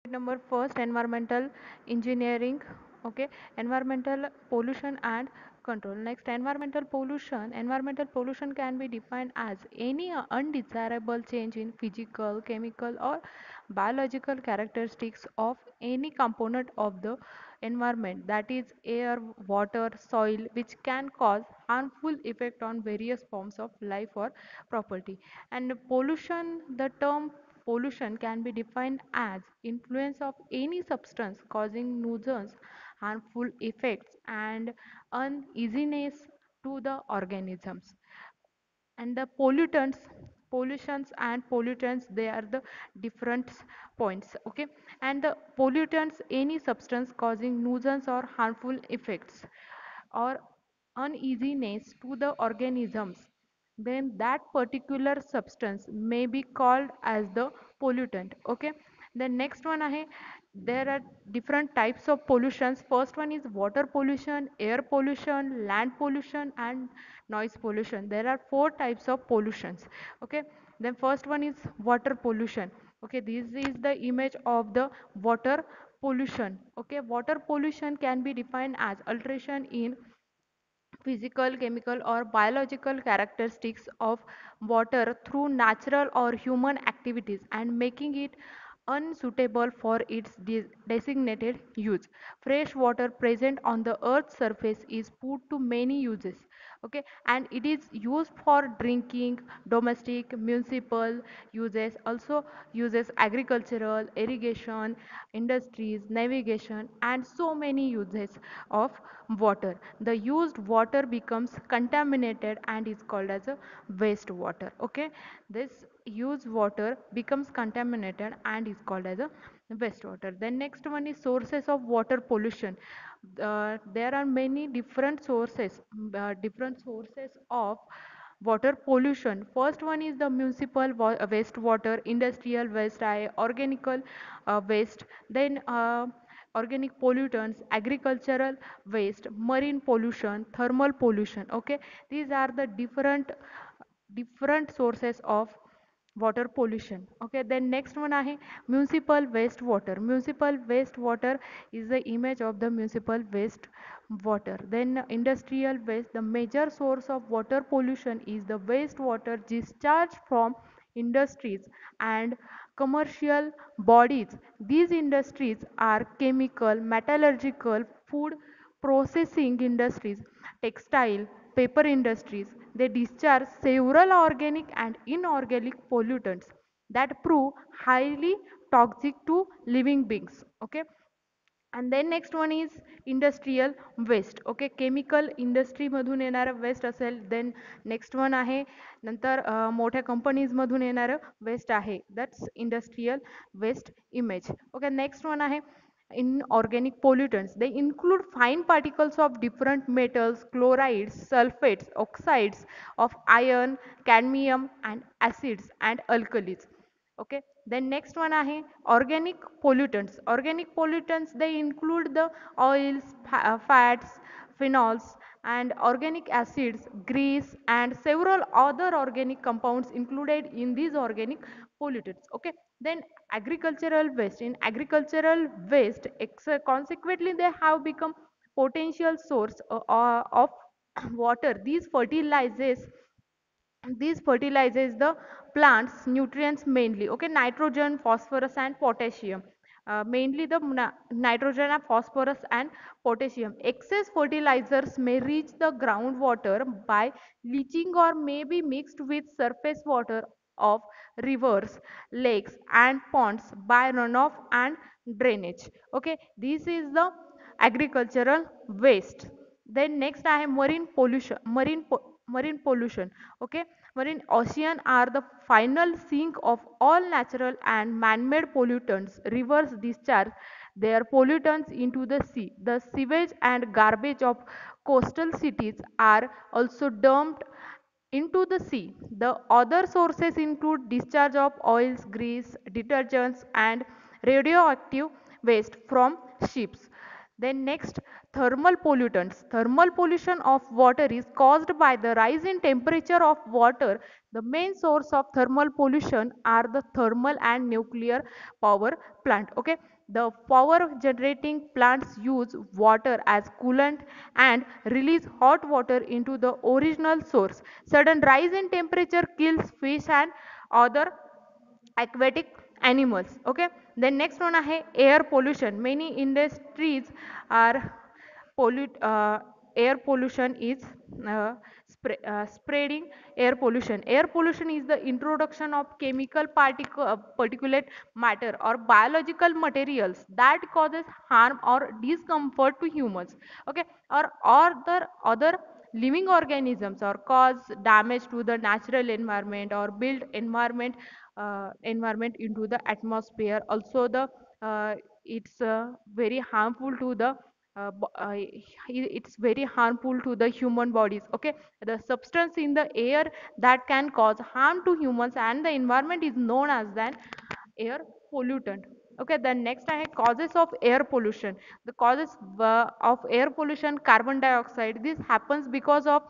Number first, environmental engineering. Okay, environmental pollution and control. Next, environmental pollution. Environmental pollution can be defined as any undesirable change in physical, chemical, or biological characteristics of any component of the environment, that is air, water, soil, which can cause harmful effect on various forms of life or property. And pollution, the term pollution can be defined as influence of any substance causing nuisance, harmful effects, and uneasiness to the organisms. And the pollutions and pollutants, they are the different points. Okay, and the pollutants, any substance causing nuisance or harmful effects or uneasiness to the organisms, then that particular substance may be called as the pollutant. Okay, the next one आहे, there are different types of pollutions. First one is water pollution, air pollution, land pollution, and noise pollution. There are four types of pollutions. Okay, then first one is water pollution. Okay, this is the image of the water pollution. Okay, water pollution can be defined as alteration in physical, chemical, or biological characteristics of water through natural or human activities and making it unsuitable for its designated use. Fresh water present on the earth's surface is put to many uses. Okay, and it is used for drinking, domestic, municipal uses, also uses agricultural, irrigation, industries, navigation, and so many uses of water. The used water becomes contaminated and is called as a wastewater. Okay, this used water becomes contaminated and is called as a wastewater. Then next one is sources of water pollution. There are many different sources of water pollution. First one is the municipal wastewater, industrial waste, organical waste, then organic pollutants, agricultural waste, marine pollution, thermal pollution. Okay, these are the different sources of water pollution. Okay, then next one आहे municipal wastewater. Municipal wastewater is the image of the municipal waste water. Then industrial waste, the major source of water pollution is the wastewater discharged from industries and commercial bodies. These industries are chemical, metallurgical, food processing industries, textile, paper industries. They discharge several organic and inorganic pollutants that prove highly toxic to living beings. Okay, and then next one is industrial waste. Okay, chemical industry मधून येणारं waste असेल. Then next one आहे नंतर मोठ्या companies मधून येणारं waste आहे, that's industrial waste image. Okay, next one आहे inorganic pollutants. They include fine particles of different metals, chlorides, sulfates, oxides of iron, cadmium, and acids and alkalis. Okay, then next one आहे organic pollutants. Organic pollutants, they include the oils, fats, phenols, and organic acids, grease, and several other organic compounds included in these organic pollutants. Okay, then agricultural waste. In agricultural waste, consequently they have become potential source of water. These fertilizes the plants nutrients mainly. Okay, nitrogen, phosphorus, and potassium. Mainly the nitrogen and phosphorus and potassium. Excess fertilizers may reach the groundwater by leaching or may be mixed with surface water of rivers, lakes, and ponds by runoff and drainage. Okay, this is the agricultural waste. Then next I have marine pollution. Okay, marine ocean are the final sink of all natural and man-made pollutants. Rivers discharge their pollutants into the sea. The sewage and garbage of coastal cities are also dumped into the sea. The other sources include discharge of oils, grease, detergents, and radioactive waste from ships. Then next, thermal pollutants. Thermal pollution of water is caused by the rise in temperature of water. The main source of thermal pollution are the thermal and nuclear power plant. Okay, the power generating plants use water as coolant and release hot water into the original source. Sudden rise in temperature kills fish and other aquatic animals. Okay, then next one आहे air pollution. Many industries are pollute air pollution is spreading air pollution. Air pollution is the introduction of chemical particulate matter or biological materials that causes harm or discomfort to humans. Okay, or other living organisms, or cause damage to the natural environment or build environment into the atmosphere. Also the it's very harmful to the it's very harmful to the human bodies. Okay, the substance in the air that can cause harm to humans and the environment is known as an air pollutant. Okay, then next I have causes of air pollution. The causes of air pollution: carbon dioxide. This happens because of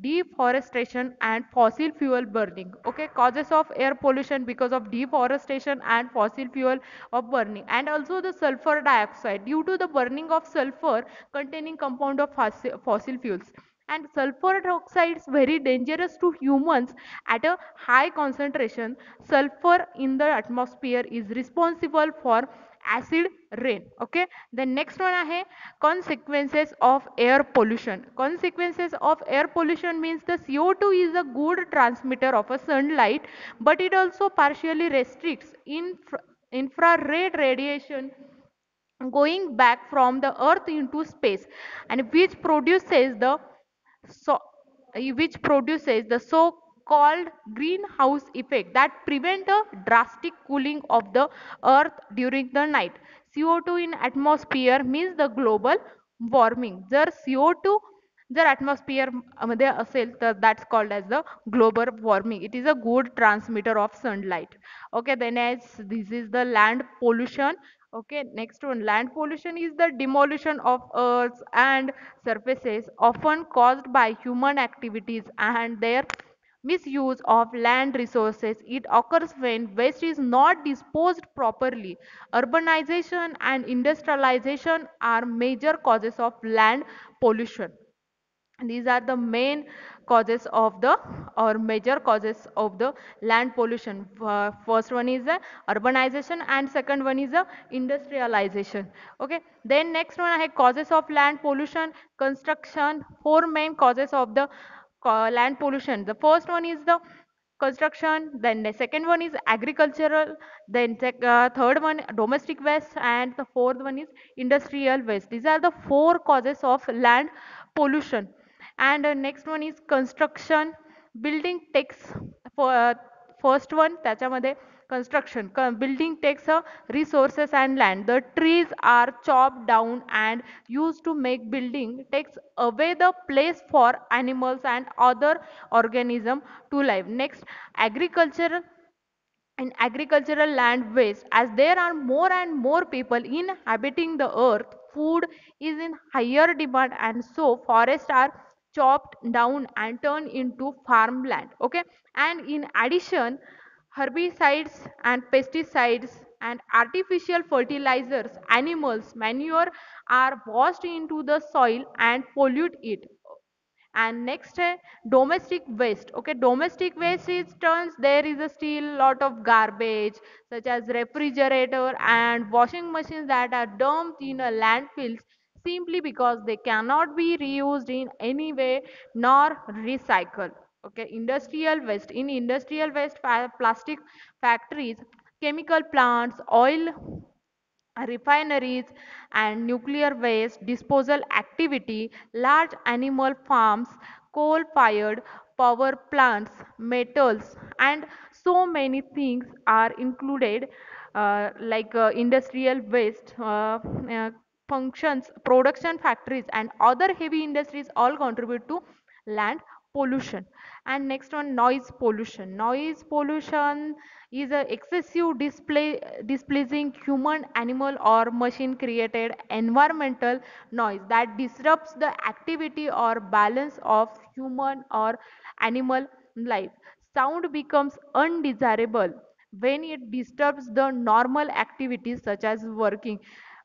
deforestation and fossil fuel burning. Okay, causes of air pollution because of deforestation and fossil fuel of burning. And also the sulfur dioxide due to the burning of sulfur containing compound of fossil fuels. And sulfur dioxide is very dangerous to humans at a high concentration. Sulfur in the atmosphere is responsible for acid rain. Okay, the next one आहे consequences of air pollution. Consequences of air pollution means the CO2 is a good transmitter of a sunlight, but it also partially restricts infrared radiation going back from the earth into space, and so which produces the so called greenhouse effect that prevent a drastic cooling of the earth during the night. CO2 in atmosphere means the global warming. जर CO2 जर atmosphere मध्ये असेल तर that's called as the global warming. It is a good transmitter of sunlight. Okay, then as this is the land pollution. Okay, next one, land pollution is the demolition of earths and surfaces often caused by human activities and their misuse of land resources. It occurs when waste is not disposed properly. Urbanization and industrialization are major causes of land pollution. These are the main causes of the or major causes of the land pollution. First one is urbanization and second one is industrialization. Okay, then next one I have causes of land pollution. Construction. Four main causes of the land pollution. The first one is the construction, then the second one is agricultural, then third one domestic waste, and the fourth one is industrial waste. These are the four causes of land pollution. And next one is construction. Building takes for first one त्याच्यामध्ये construction. Building takes resources and land. The trees are chopped down and used to make building, takes away the place for animals and other organism to live. Next, agriculture. In agricultural land waste, as there are more and more people inhabiting the earth, food is in higher demand, and so forests are chopped down and turned into farmland. Okay, and in addition, herbicides and pesticides and artificial fertilizers, animals manure are washed into the soil and pollute it. And next है domestic waste. Okay, domestic waste is turns, there is a still lot of garbage such as refrigerator and washing machines that are dumped in a landfills simply because they cannot be reused in any way nor recycled. Okay, industrial waste. In industrial waste, plastic factories, chemical plants, oil refineries and nuclear waste disposal activity, large animal farms, coal fired power plants, metals, and so many things are included, industrial waste, functions, production factories, and other heavy industries all contribute to land pollution. And next one, noise pollution. Noise pollution is a excessive displeasing human, animal or machine created environmental noise that disrupts the activity or balance of human or animal life. Sound becomes undesirable when it disturbs the normal activities such as working,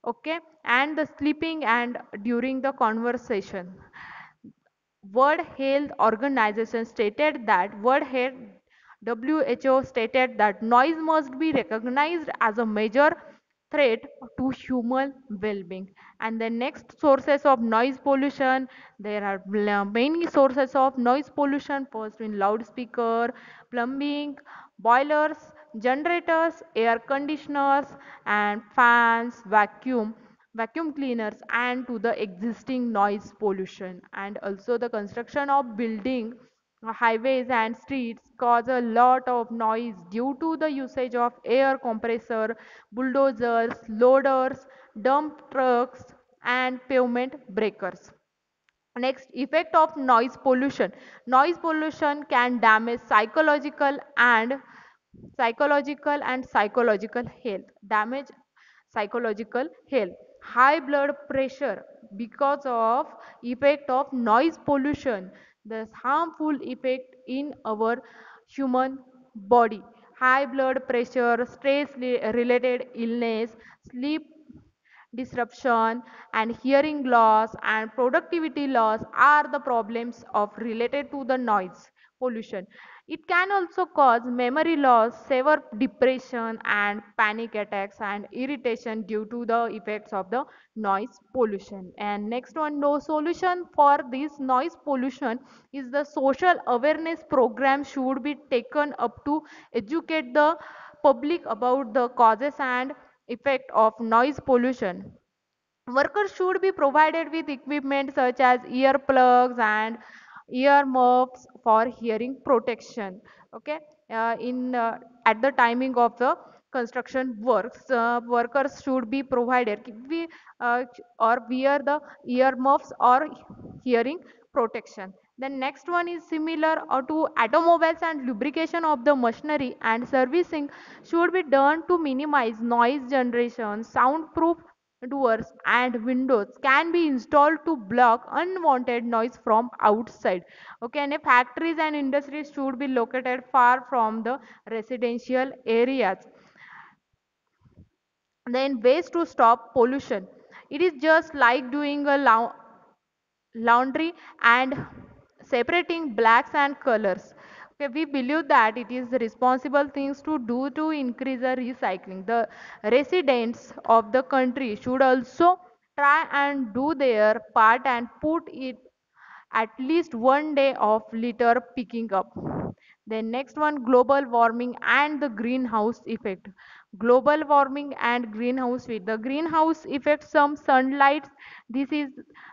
okay, and the sleeping and during the conversation. World Health Organization stated that World Health WHO stated that noise must be recognized as a major threat to human well-being. And the next sources of noise pollution, there are many sources of noise pollution. First in loudspeaker, plumbing, boilers, generators, air conditioners and fans, vacuum cleaners, and to the existing noise pollution. And also the construction of building, highways and streets cause a lot of noise due to the usage of air compressor, bulldozers, loaders, dump trucks and pavement breakers. Next, effect of noise pollution. Noise pollution can damage psychological health. Damage psychological health. High blood pressure because of effect of noise pollution. The harmful effect in our human body. High blood pressure, stress related illness, sleep disruption and hearing loss and productivity loss are the problems of related to the noise pollution. It can also cause memory loss, severe depression and panic attacks and irritation due to the effects of the noise pollution. And next one, no solution for this noise pollution is the social awareness program should be taken up to educate the public about the causes and effect of noise pollution. Workers should be provided with equipment such as earplugs and earmuffs for hearing protection. Okay, in at the timing of the construction works, workers should be provided or wear the earmuffs or hearing protection. The next one is similar to automobiles and lubrication of the machinery and servicing should be done to minimize noise generation. Soundproof doors and windows can be installed to block unwanted noise from outside. Okay, and factories and industries should be located far from the residential areas. Then ways to stop pollution. It is just like doing a laundry and separating blacks and colors. Okay, we believe that it is the responsible things to do to increase the recycling. The residents of the country should also try and do their part and put it at least one day of litter picking up. Then next one, global warming and the greenhouse effect. Global warming and greenhouse effect. The greenhouse effect, some sunlight, this is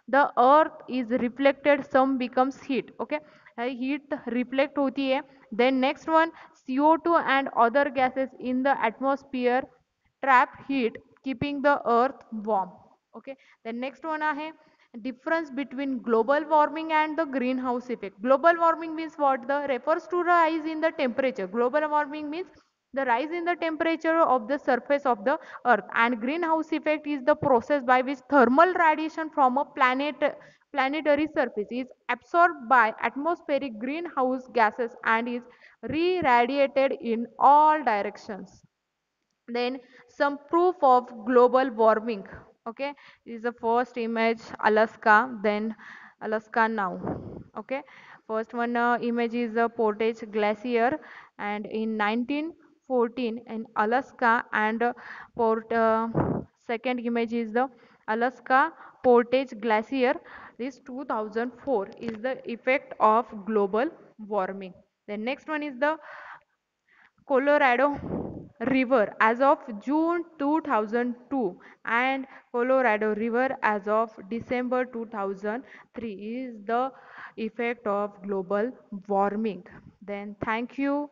the earth is reflected, some becomes heat. Okay, heat reflect होती है. Then next one, CO2 and other gases in the atmosphere trap heat keeping the earth warm. Okay, the next one आहे difference between global warming and the greenhouse effect. Global warming means what? The refers to rise in the temperature. Global warming means the rise in the temperature of the surface of the earth, and greenhouse effect is the process by which thermal radiation from a planetary surface is absorbed by atmospheric greenhouse gases and is re-radiated in all directions. Then some proof of global warming. Okay, this is the first image, Alaska, then Alaska now. Okay, first one image is the Portage Glacier, and in 1914 in Alaska, and second image is the Alaska Portage Glacier. This 2004 is the effect of global warming. The next one is the Colorado River as of June 2002 and Colorado River as of December 2003 is the effect of global warming. Then thank you.